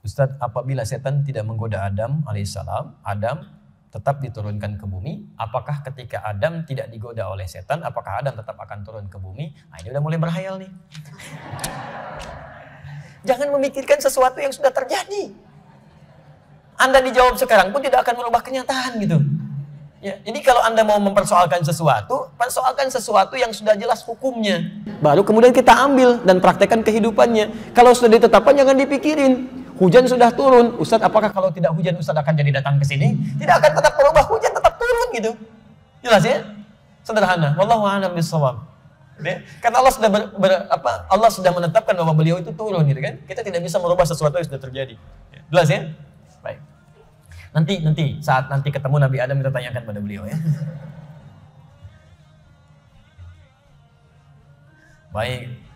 Ustadz, apabila setan tidak menggoda Adam alaihissalam, Adam tetap diturunkan ke bumi. Apakah ketika Adam tidak digoda oleh setan, apakah Adam tetap akan turun ke bumi? Nah, ini udah mulai berhayal nih. Jangan memikirkan sesuatu yang sudah terjadi. Anda dijawab sekarang pun tidak akan merubah kenyataan gitu. Ya, jadi kalau Anda mau mempersoalkan sesuatu, persoalkan sesuatu yang sudah jelas hukumnya. Baru kemudian kita ambil dan praktekkan kehidupannya. Kalau sudah ditetapkan jangan dipikirin. Hujan sudah turun, Ustadz apakah kalau tidak hujan Ustadz akan jadi datang ke sini? Tidak akan tetap berubah, hujan tetap turun gitu. Jelas ya? Sederhana. Wallahu a'lam bishawab. Ya? Karena Allah sudah Allah sudah menetapkan bahwa beliau itu turun gitu kan. Kita tidak bisa merubah sesuatu yang sudah terjadi. Jelas ya? Baik. Nanti saat nanti ketemu Nabi Adam kita tanyakan pada beliau ya. Baik.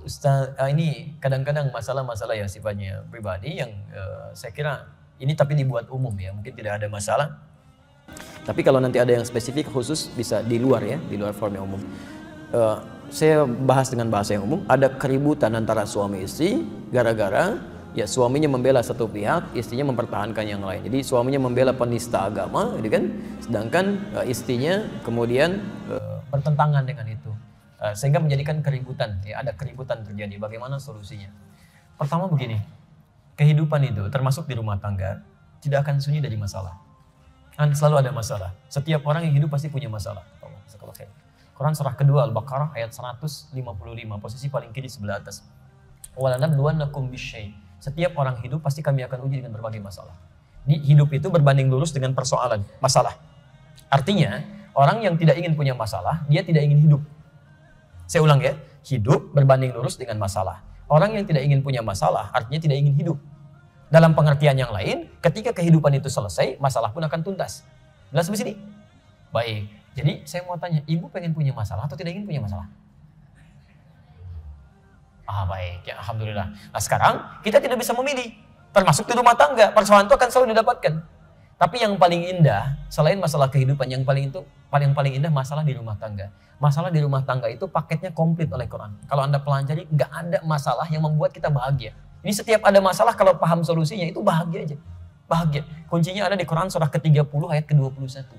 Ustaz, ini kadang-kadang masalah-masalah yang sifatnya pribadi yang saya kira ini tapi dibuat umum ya, mungkin tidak ada masalah. Tapi kalau nanti ada yang spesifik khusus bisa di luar ya, di luar form yang umum. Saya bahas dengan bahasa yang umum, ada keributan antara suami istri gara-gara ya suaminya membela satu pihak, istrinya mempertahankan yang lain. Jadi suaminya membela penista agama, gitu kan? Sedangkan istrinya kemudian bertentangan dengan itu. Sehingga menjadikan keributan, ya ada keributan terjadi. Bagaimana solusinya? Pertama begini, kehidupan itu termasuk di rumah tangga tidak akan sunyi dari masalah. Selalu ada masalah. Setiap orang yang hidup pasti punya masalah. Quran surah kedua Al-Baqarah ayat 155, posisi paling kiri sebelah atas. Walanabluwannakum bisyai. Setiap orang hidup pasti kami akan uji dengan berbagai masalah. Hidup itu berbanding lurus dengan persoalan, masalah. Artinya, orang yang tidak ingin punya masalah, dia tidak ingin hidup. Saya ulang ya, hidup berbanding lurus dengan masalah. Orang yang tidak ingin punya masalah, artinya tidak ingin hidup. Dalam pengertian yang lain, ketika kehidupan itu selesai, masalah pun akan tuntas. Jelas di sini? Baik, jadi saya mau tanya, ibu pengen punya masalah atau tidak ingin punya masalah? Baik, ya Alhamdulillah. Nah sekarang, kita tidak bisa memilih. Termasuk di rumah tangga, persoalan itu akan selalu didapatkan. Tapi yang paling indah, selain masalah kehidupan, yang paling indah masalah di rumah tangga. Masalah di rumah tangga itu paketnya komplit oleh Quran. Kalau Anda pelajari, nggak ada masalah yang membuat kita bahagia. Ini setiap ada masalah, kalau paham solusinya, itu bahagia aja. Bahagia. Kuncinya ada di Quran surah ke-30 ayat ke-21.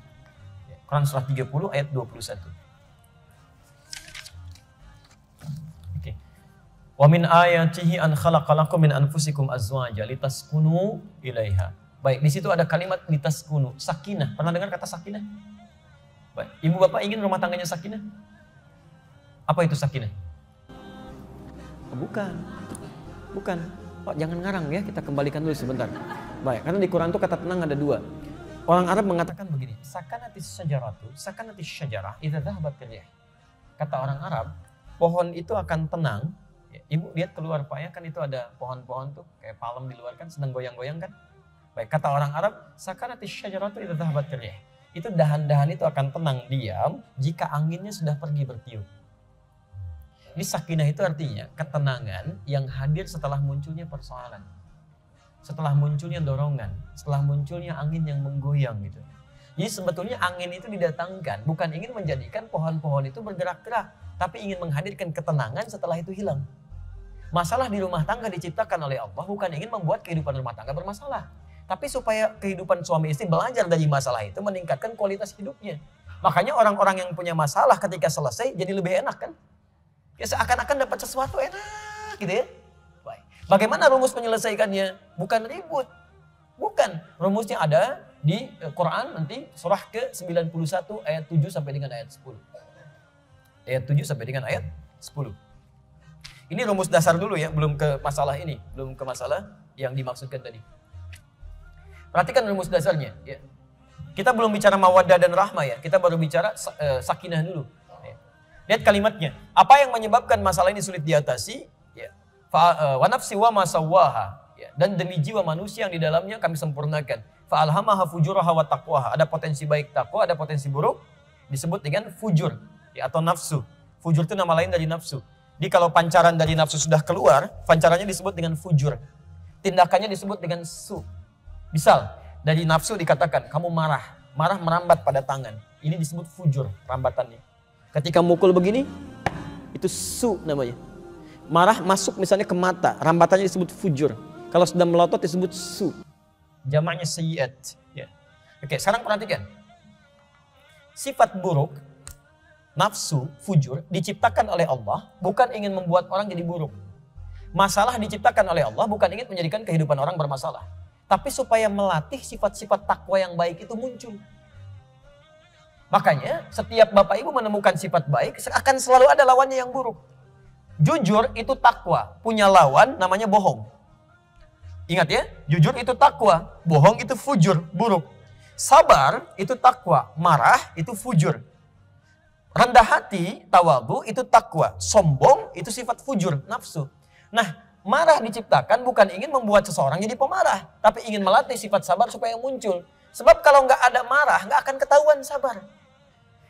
Quran surah 30 ayat 21. Oke. Wa min ayatihi an khalaqalakum min anfusikum azwaja litaskunu ilaiha. Baik, di situ ada kalimat litaskunu, sakinah. Pernah dengar kata sakinah? Baik. Ibu bapak ingin rumah tangganya sakinah? Apa itu sakinah? Bukan. Pak, jangan ngarang ya, kita kembalikan dulu sebentar. Baik, karena di Quran itu kata tenang ada dua. Orang Arab mengatakan begini, sakanatis syajarah idza dhahabat rih. Kata orang Arab, pohon itu akan tenang. Ya, ibu lihat keluar Pak ya, kan itu ada pohon-pohon tuh kayak palem di luar kan sedang goyang-goyang kan? Baik, kata orang Arab, sakanatis syajaratu idza dhahabat rih. Itu dahan-dahan itu akan tenang, diam jika anginnya sudah pergi bertiup. Ini sakinah itu artinya ketenangan yang hadir setelah munculnya persoalan. Setelah munculnya dorongan, setelah munculnya angin yang menggoyang gitu. Jadi sebetulnya angin itu didatangkan bukan ingin menjadikan pohon-pohon itu bergerak-gerak, tapi ingin menghadirkan ketenangan setelah itu hilang. Masalah di rumah tangga diciptakan oleh Allah bukan ingin membuat kehidupan rumah tangga bermasalah. Tapi supaya kehidupan suami istri belajar dari masalah itu meningkatkan kualitas hidupnya. Makanya orang-orang yang punya masalah ketika selesai jadi lebih enak kan? Ya seakan-akan dapat sesuatu enak gitu ya. Baik. Bagaimana rumus menyelesaikannya? Bukan ribut. Bukan. Rumusnya ada di Quran nanti surah ke-91 ayat 7 sampai dengan ayat 10. Ayat 7 sampai dengan ayat 10. Ini rumus dasar dulu ya, belum ke masalah ini, belum ke masalah yang dimaksudkan tadi. Perhatikan rumus dasarnya. Ya. Kita belum bicara mawaddah dan rahmah ya. Kita baru bicara sakinah dulu. Ya. Lihat kalimatnya. Apa yang menyebabkan masalah ini sulit diatasi? Ya. Wa nafsi wa ma sawwaha. Ya. Dan demi jiwa manusia yang di dalamnya kami sempurnakan. Fa alhamaha fujuraha wa taqwaha. Ada potensi baik takwa, ada potensi buruk. Disebut dengan fujur ya, atau nafsu. Fujur itu nama lain dari nafsu. Jadi kalau pancaran dari nafsu sudah keluar, pancarannya disebut dengan fujur. Tindakannya disebut dengan su. Misal, dari nafsu dikatakan, kamu marah merambat pada tangan. Ini disebut fujur, rambatannya. Ketika mukul begini, itu su namanya. Marah masuk misalnya ke mata, rambatannya disebut fujur. Kalau sedang melotot disebut su. Jamaknya sayyi'at. Ya. Oke, sekarang perhatikan. Sifat buruk, nafsu, fujur diciptakan oleh Allah bukan ingin membuat orang jadi buruk. Masalah diciptakan oleh Allah bukan ingin menjadikan kehidupan orang bermasalah. Tapi supaya melatih sifat-sifat takwa yang baik itu muncul. Makanya setiap Bapak Ibu menemukan sifat baik akan selalu ada lawannya yang buruk. Jujur itu takwa, punya lawan namanya bohong. Ingat ya, jujur itu takwa, bohong itu fujur, buruk. Sabar itu takwa, marah itu fujur. Rendah hati, tawadhu itu takwa, sombong itu sifat fujur, nafsu. Nah, marah diciptakan bukan ingin membuat seseorang jadi pemarah, tapi ingin melatih sifat sabar supaya muncul. Sebab kalau nggak ada marah, nggak akan ketahuan sabar.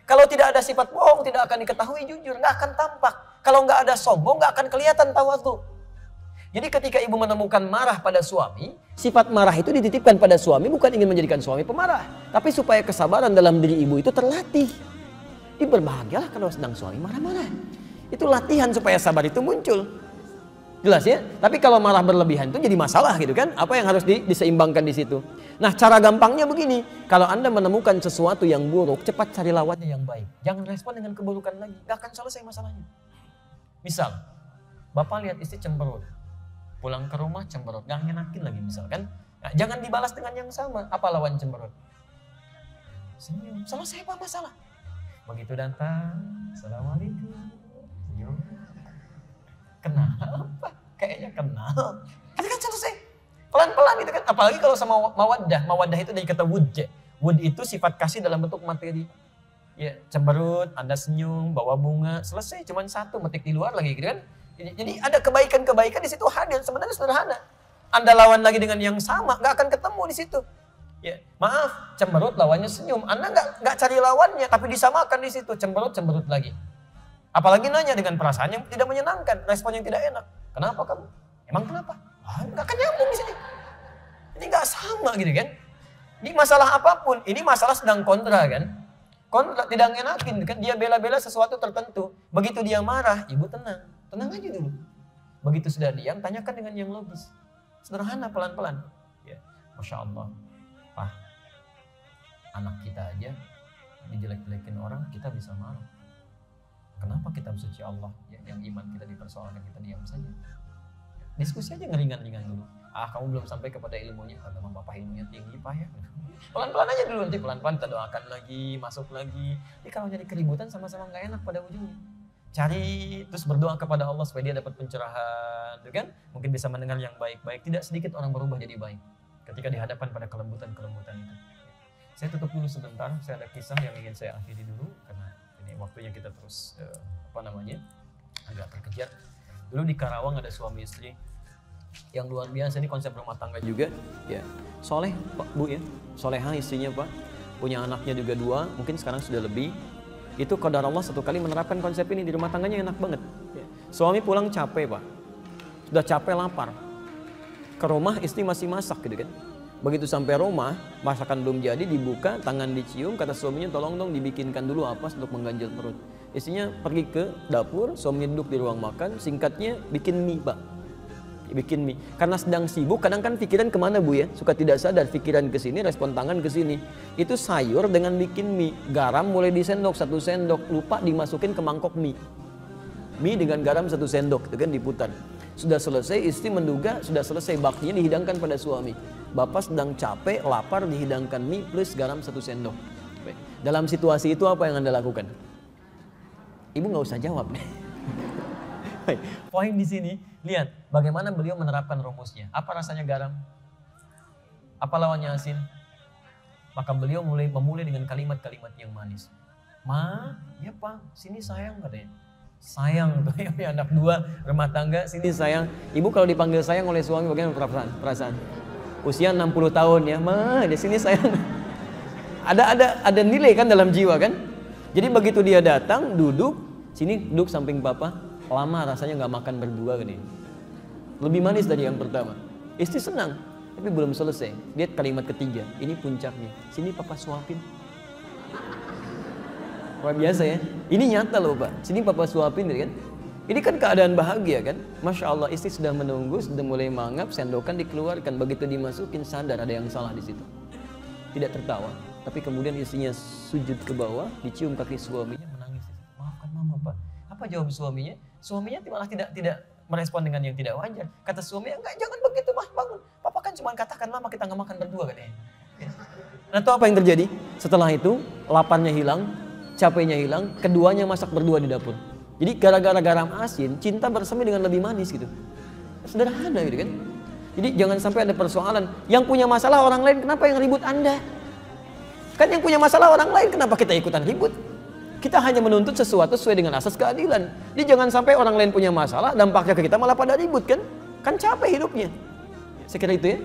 Kalau tidak ada sifat bohong, tidak akan diketahui jujur, nggak akan tampak. Kalau nggak ada sombong, nggak akan kelihatan tawadhu. Jadi ketika ibu menemukan marah pada suami, sifat marah itu dititipkan pada suami bukan ingin menjadikan suami pemarah. Tapi supaya kesabaran dalam diri ibu itu terlatih. Berbahagialah kalau sedang suami marah-marah. Itu latihan supaya sabar itu muncul. Jelas ya? Tapi kalau marah berlebihan itu jadi masalah gitu kan. Apa yang harus diseimbangkan di situ. Nah cara gampangnya begini. Kalau Anda menemukan sesuatu yang buruk, cepat cari lawannya yang baik. Jangan respon dengan keburukan lagi. Gak akan selesai masalahnya. Misal, Bapak lihat istri cemberut. Pulang ke rumah cemberut, gak ngenakin lagi misalkan. Nah, jangan dibalas dengan yang sama. Apa lawan cemberut? Senyum. Selesai apa masalah? Begitu datang, assalamualaikum. Senyum. Kenapa? Kayaknya kenal. Itu kan selesai. Pelan-pelan itu kan. Apalagi kalau sama mawaddah. Mawaddah itu dari kata wud. Wud itu sifat kasih dalam bentuk materi. Ya, cemberut, Anda senyum, bawa bunga, selesai. Cuman satu, metik di luar lagi gitu kan. Jadi ada kebaikan-kebaikan di situ hadir, sebenarnya sederhana. Anda lawan lagi dengan yang sama, nggak akan ketemu di situ. Ya, maaf, cemberut lawannya senyum. Anda nggak cari lawannya, tapi disamakan di situ. Cemberut lagi. Apalagi nanya dengan perasaan yang tidak menyenangkan, respon yang tidak enak. Kenapa kamu? Emang kenapa? Nggak akan nyambung di sini. Ini nggak sama gitu kan? Ini masalah apapun, ini masalah sedang kontra kan? Kontra tidak ngenakin kan? Dia bela-bela sesuatu tertentu. Begitu dia marah, ibu tenang. Tenang aja dulu. Begitu sudah diam, tanyakan dengan yang logis. Sederhana, pelan-pelan. Ya, Masya Allah. Pak, anak kita aja dijelek-jelekin orang, kita bisa marah. Kenapa kitab suci Allah yang iman kita dipersoalkan, kita diam saja? Diskusi aja ngeringan-ringan dulu. Kamu belum sampai kepada ilmunya. Kata Mama, Bapak ilmunya tinggi Pak ya. Pelan-pelan aja dulu, nanti pelan-pelan kita doakan lagi, masuk lagi. Jadi kalau jadi keributan sama-sama gak enak pada ujungnya. Cari, terus berdoa kepada Allah supaya dia dapat pencerahan, gitu kan? Mungkin bisa mendengar yang baik-baik. Tidak sedikit orang berubah jadi baik ketika dihadapkan pada kelembutan-kelembutan itu. Saya tutup dulu sebentar, saya ada kisah yang ingin saya akhiri dulu karena ini waktunya kita terus agak terkejar. Dulu di Karawang ada suami istri yang luar biasa, ini konsep rumah tangga juga, ya. Soleh Pak Bu ya, solehah istrinya Pak, punya anaknya juga 2, mungkin sekarang sudah lebih. Itu qadar Allah satu kali menerapkan konsep ini di rumah tangganya enak banget. Ya. Suami pulang capek Pak, sudah capek lapar, ke rumah istri masih masak gitu kan. Begitu sampai rumah, masakan belum jadi, dibuka, tangan dicium, kata suaminya tolong dong dibikinkan dulu apa untuk mengganjal perut. Istrinya pergi ke dapur, suaminya duduk di ruang makan, singkatnya bikin mie Pak. Bikin mie. Karena sedang sibuk, kadang kan pikiran kemana Bu ya? Suka tidak sadar, pikiran ke sini, respon tangan ke sini. Itu sayur dengan bikin mie. Garam mulai disendok, 1 sendok. Lupa dimasukin ke mangkok mie. Mie dengan garam 1 sendok, itu kan diputar. Sudah selesai, istri menduga sudah selesai, baktinya dihidangkan pada suami. Bapak sedang capek, lapar, dihidangkan mie plus garam 1 sendok. Dalam situasi itu apa yang Anda lakukan? Ibu nggak usah jawab deh. Poin di sini, lihat bagaimana beliau menerapkan rumusnya. Apa rasanya garam? Apa lawannya asin? Maka beliau memulai dengan kalimat-kalimat yang manis. Ma, ya Pak, sini sayang katanya. Sayang tuh yang punya anak 2 rumah tangga, sini sayang. Ibu kalau dipanggil sayang oleh suami bagaimana perasaan? Usia 60 tahun ya, Ma, di sini sayang. Ada nilai kan dalam jiwa kan? Jadi begitu dia datang, duduk, sini duduk samping Papa. Lama rasanya nggak makan berdua gini. Lebih manis dari yang pertama. Istri senang, tapi belum selesai. Lihat kalimat ketiga, ini puncaknya. Sini Papa suapin. Luar biasa ya. Ini nyata loh Pak. Sini Papa suapin kan. Ini kan keadaan bahagia kan? Masya Allah, istri sudah menunggu, sudah mulai mangap, sendokan dikeluarkan. Begitu dimasukin, sadar ada yang salah di situ. Tidak tertawa, tapi kemudian istrinya sujud ke bawah, dicium kaki suaminya, menangis. Maafkan mama Pak. Apa jawab suaminya? Suaminya malah tidak merespon dengan yang tidak wajar. Kata suaminya, enggak, jangan begitu Mas, bangun. Papa kan cuma katakan mama kita nggak makan berdua katanya. Ya. Nah, tahu apa yang terjadi? Setelah itu, laparnya hilang, capeknya hilang, keduanya masak berdua di dapur. Jadi gara-gara garam asin, cinta bersemi dengan lebih manis gitu. Sederhana gitu kan. Jadi jangan sampai ada persoalan. Yang punya masalah orang lain, kenapa yang ribut Anda? Kan yang punya masalah orang lain, kenapa kita ikutan ribut? Kita hanya menuntut sesuatu sesuai dengan asas keadilan. Jadi jangan sampai orang lain punya masalah, dampaknya ke kita malah pada ribut kan. Kan capek hidupnya. Sekira itu ya.